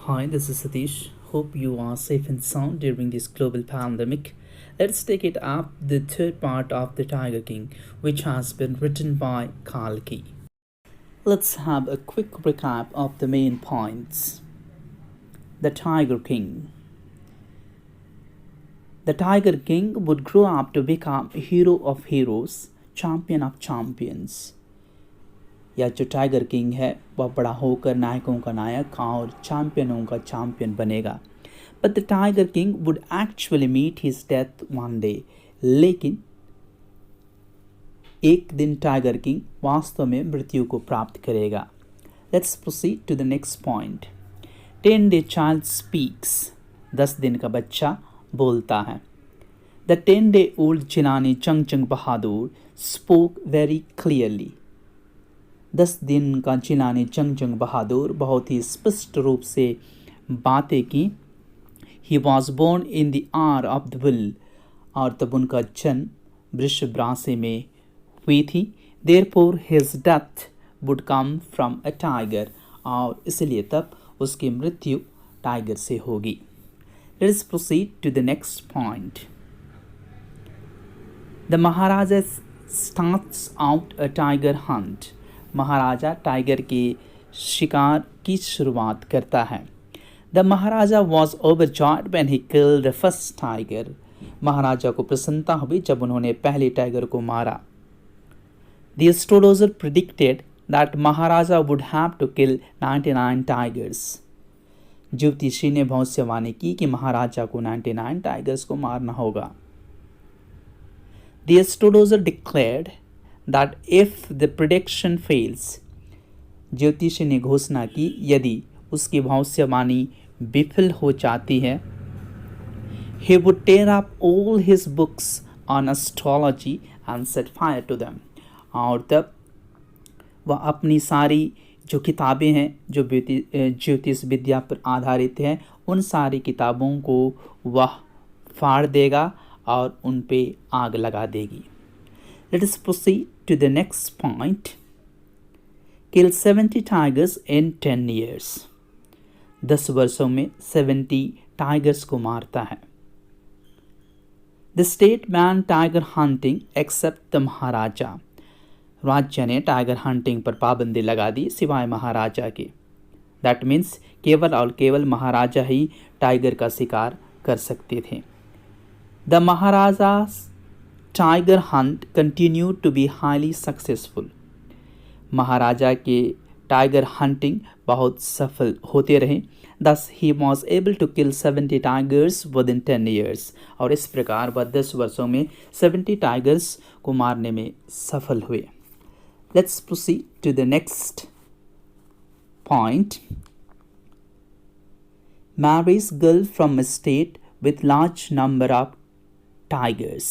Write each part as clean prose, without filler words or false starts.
Hi, this is Satish. Hope you are safe and sound during this global pandemic. Let's take it up the third part of The Tiger King, which has been written by Kalki. Let's have a quick recap of the main points. The Tiger King. The Tiger King would grow up to become a hero of heroes, champion of champions. या जो tiger king है वह बड़ा होकर नायकों का नायक और चैंपियनों का चैंपियन बनेगा. But the tiger king would actually meet his death one day. लेकिन एक दिन टाइगर किंग वास्तव में मृत्यु को प्राप्त करेगा. Let's proceed to the next point. 10 day child speaks. 10 दिन का बच्चा बोलता है. The 10 day old Jilani Jung Jung Bahadur spoke very clearly. 10 दिन का जिलानी चंगचंग बहादुर बहुत ही स्पष्ट रूप से बातें की. He was born in the hour of the will. और तब उनका जन्म वृषभ राशि में हुई थी. Therefore his death would come from a tiger. और इसलिए तब उसकी मृत्यु टाइगर से होगी. Let's proceed to the next point. The Maharaja starts out a tiger hunt. Maharaja tiger के शिकार की शुरुआत करता है. The Maharaja was overjoyed when he killed the first tiger. महाराजा को प्रसन्नता हुई जब उन्होंने पहले टाइगर को मारा. The astrologer predicted that Maharaja would have to kill 99 tigers. ज्योतिषी ने भविष्यवाणी की कि महाराजा को 99 टाइगर्स को मारना होगा. The astrologer declared that if the prediction fails, ज्योतिषी ने घोषणा की यदि उसकी भविष्यवाणी विफल हो जाती है, he would tear up all his books on astrology and set fire to them. और तब वह अपनी सारी जो किताबें हैं जो ज्योतिष विद्या पर आधारित हैं उन सारी किताबों को वह फाड़ देगा और उन पे आग लगा देगी. Let us proceed to the next point. Kill 70 tigers in 10 years. 10 वर्षों में 70 टाइगर्स को मारता है. The state banned tiger hunting except the महाराजा. राज्य ने टाइगर हंटिंग पर पाबंदी लगा दी सिवाय महाराजा के. That means केवल और केवल महाराजा ही टाइगर का शिकार कर सकते थे. The Maharaja's tiger hunt continued to be highly successful. Maharaja के टाइगर हंटिंग बहुत सफल होते रहे. Thus he was able to kill 70 tigers within 10 years. और इस प्रकार वह 10 वर्षों में 70 टाइगर्स को मारने में सफल हुए. Let's proceed to the next point. Marries girl from a state with large number of tigers.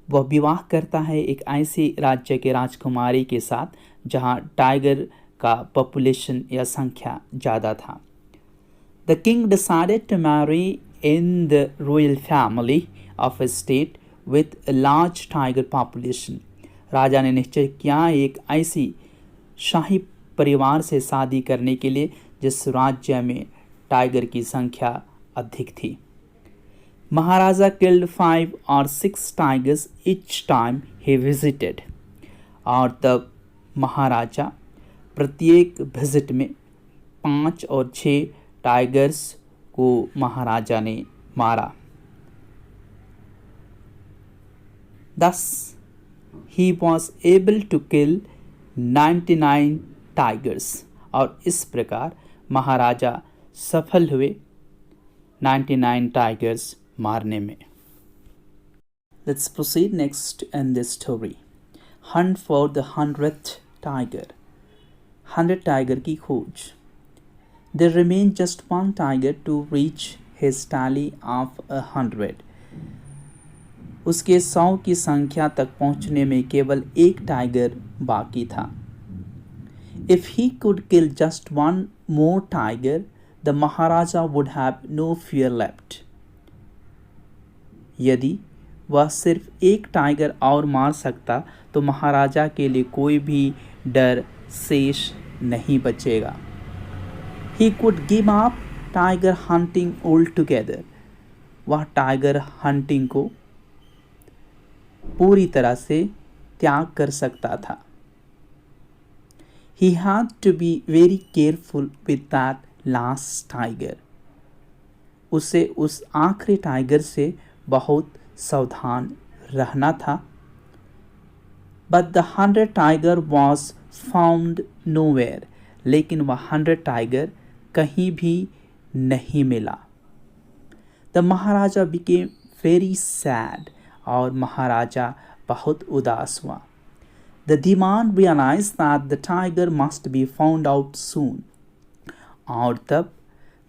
वह विवाह करता है एक ऐसे राज्य के राजकुमारी के साथ जहां टाइगर का पॉपुलेशन या संख्या ज़्यादा था. The king decided to marry in the royal family of a state with a large tiger population. राजा ने निश्चय किया एक ऐसी शाही परिवार से शादी करने के लिए जिस राज्य में टाइगर की संख्या अधिक थी. महाराजा killed 5 or 6 tigers each time he visited. और तब महाराजा प्रत्येक विजिट में 5 और 6 टाइगर्स को महाराजा ने मारा. Thus he was able to kill 99 tigers. और इस प्रकार महाराजा सफल हुए 99 टाइगर्स मारने में. Let's proceed next in this story. Hunt for the 100th tiger. 100 tiger की खोज. There remained just one tiger to reach his tally of 100. उसके 100 की संख्या तक पहुंचने में केवल एक टाइगर बाकी था. If he could kill just one more tiger, the Maharaja would have no fear left. यदि वह सिर्फ एक टाइगर और मार सकता तो महाराजा के लिए कोई भी डर शेष नहीं बचेगा. He could give up tiger hunting altogether. वह टाइगर हंटिंग को पूरी तरह से त्याग कर सकता था. He had to be very careful with that last tiger. उसे उस आखिरी टाइगर से बहुत सावधान रहना था. But the 100 tiger was found nowhere. लेकिन वह 100 टाइगर कहीं भी नहीं मिला. The Maharaja became very sad. और महाराजा बहुत उदास हुआ. The Diwan realized that the tiger must be found out soon. और तब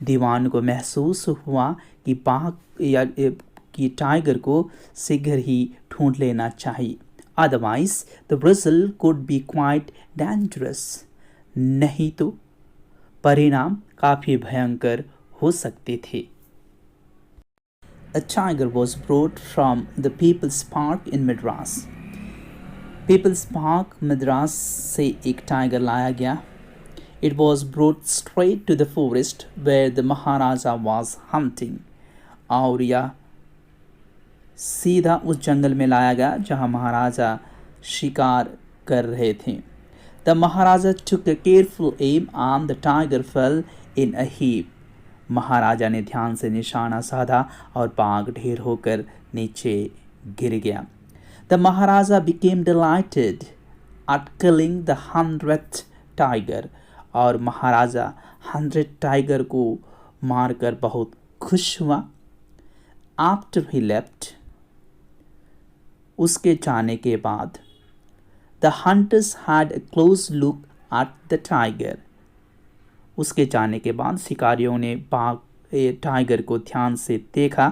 दीवान को महसूस हुआ कि बाघ या कि टाइगर को शीघ्र ही ढूंढ लेना चाहिए. Otherwise, the result could be quite dangerous. नहीं तो परिणाम काफी भयंकर हो सकते थे. A tiger was brought from the People's Park in Madras. People's Park, Madras से एक टाइगर लाया गया. It was brought straight to the forest where the Maharaja was hunting. और यह सीधा उस जंगल में लाया गया जहां महाराजा शिकार कर रहे थे. The Maharaja took a careful aim and the tiger fell in a heap. महाराजा ने ध्यान से निशाना साधा और बाघ ढेर होकर नीचे गिर गया. The Maharaja became delighted at killing the 100th tiger. और महाराजा 100 टाइगर को मारकर बहुत खुश हुआ. After he left, उसके जाने के बाद, the hunters had a close look at the tiger. उसके जाने के बाद शिकारियों ने टाइगर को ध्यान से देखा.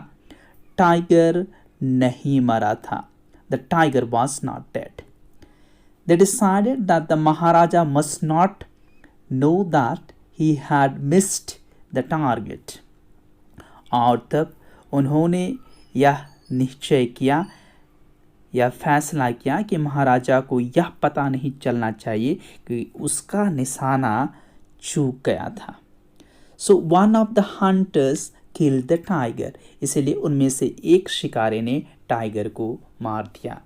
टाइगर नहीं मरा था. The tiger was not dead. They decided that the Maharaja must not know that he had missed the target. और तब उन्होंने यह निश्चय किया या फैसला किया कि महाराजा को यह पता नहीं चलना चाहिए कि उसका निशाना चूक गया था. So one of the hunters killed the tiger. इसलिए उनमें से एक शिकारी ने टाइगर को मार दिया.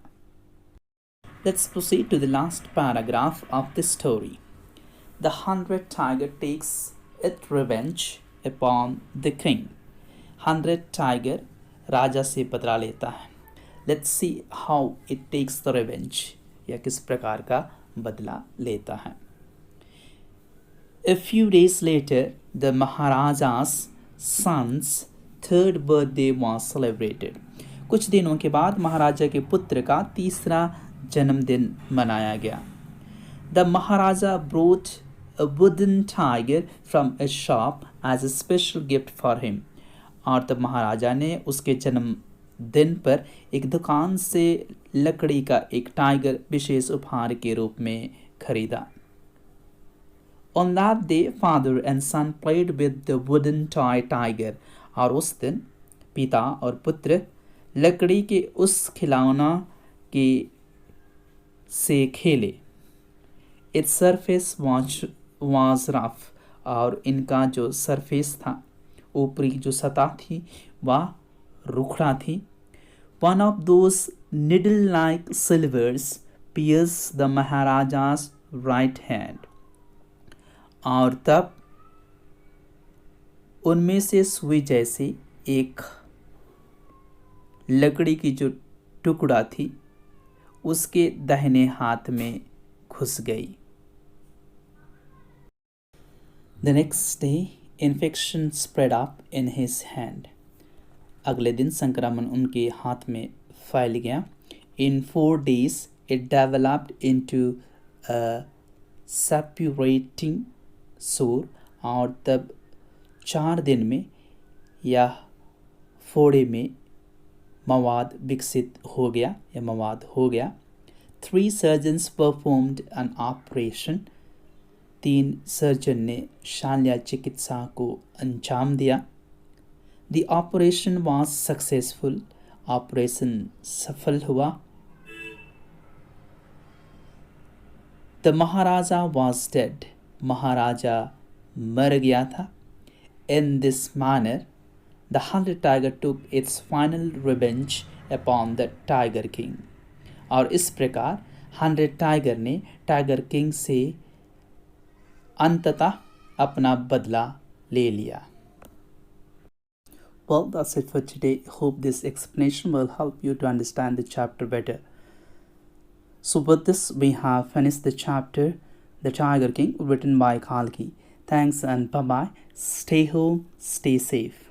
Let's proceed to the last paragraph of the story. The 100th tiger takes its revenge upon the king. 100 tiger राजा से बदला लेता है. Let's see how it takes the revenge. या किस प्रकार का बदला लेता है. A few days later, the Maharaja's son's third birthday was celebrated. कुछ दिनों के बाद महाराजा के पुत्र का तीसरा जन्मदिन मनाया गया. The Maharaja brought a wooden tiger from a shop as a special gift for him. और तब महाराजा ने उसके जन्मदिन पर एक दुकान से लकड़ी का एक टाइगर विशेष उपहार के रूप में खरीदा. On that day, father and son played with the wooden toy tiger. और उस दिन पिता और पुत्र लकड़ी के उस खिलौना के से खेले. Its surface was rough. और इनका जो सरफेस था, ऊपरी जो सतह थी, वह रुखड़ा थी. One of those needle-like silvers pierced the Maharaja's right hand. और तब उनमें से सुई जैसी एक लकड़ी की जो टुकड़ा थी उसके दाहिने हाथ में घुस गई. The next day, infection spread up in his hand. अगले दिन संक्रमण उनके हाथ में फैल गया. In 4 days, it developed into a suppurating sore. और तब 4 दिन में यह फोड़े में मवाद विकसित हो गया या मवाद हो गया. 3 surgeons performed an operation. 3 surgeon ने शल्य चिकित्सा को अंजाम दिया. The operation was successful. Operation सफल हुआ. The Maharaja was dead. महाराजा मर गया था। In this manner, the hunted tiger took its final revenge upon the Tiger King. और इस प्रकार हंड्रेड टाइगर ने टाइगर किंग से अंततः अपना बदला ले लिया. Well, that's it for today. Hope this explanation will help you to understand the chapter better. So with this, we have finished the chapter, The Tiger King, written by Kalki. Thanks and bye-bye. Stay home, stay safe.